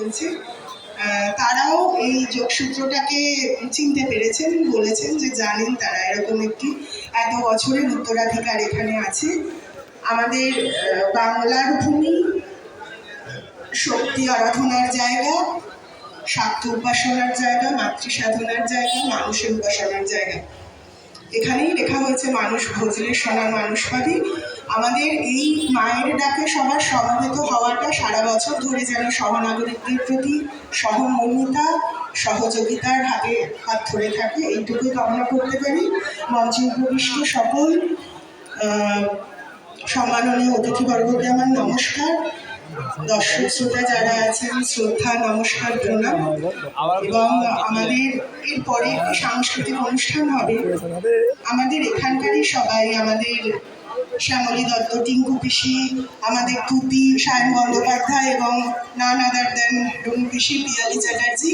চলছে। তারাও এই যোগসূত্রটাকে চিনতে পেরেছেন, বলেছেন যে জানেন তারা এরকম একটি এত বছরের উত্তরাধিকার এখানে আছে। আমাদের বাংলার ভূমি শক্তি আরাধনার জায়গা, শাক্ত উপাসনার জায়গা, মাতৃ সাধনার জায়গা, মানুষের উপাসনার জায়গা। এখানেই লেখা হয়েছে মানুষ ভজলে সোনার মানুষ পাবি। আমাদের এই মায়ের ডাকে সবার সমবেত হওয়াটা সারা বছর ধরে যেন সহনাগরিকদের প্রতি সহমর্মিতা সহযোগিতার হাতে হাত ধরে থাকে, এইটুকুই কামনা করতে পারি। মঞ্চে উপবিষ্ট সকল সম্মাননীয় অতিথিবর্গকে আমার নমস্কার, দর্শক শ্রোতা যারা আছেন শ্রদ্ধা নমস্কার প্রণাম। এবং আমাদের এরপরে একটি সাংস্কৃতিক অনুষ্ঠান হবে। আমাদের এখানকারই সবাই, আমাদের শ্যামলী দত্ত, টিঙ্কু পিসি, আমাদের তুতি, সায়ন বন্দ্যোপাধ্যায় এবং নান আদার দেন রুমি পিসি, পিয়ালি চ্যাটার্জি,